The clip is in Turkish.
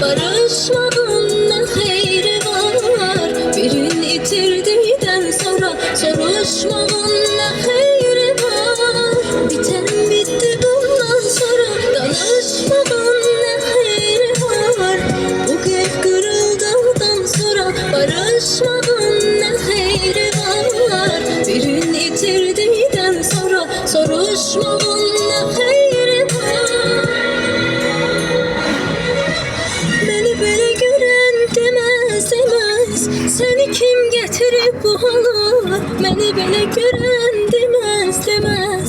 Barışmanın ne hayri var? Birini itirdikten sonra soruşmanın ne hayri var? Biten bitti bundan sonra danışmanın ne hayri var? Bu kalp kırıldıktan sonra barışmanın ne hayri var? Birini itirdikten sonra soruşmanın ne hayri var? Seni kim getirip bu hala? Beni belə görən deməz, deməz.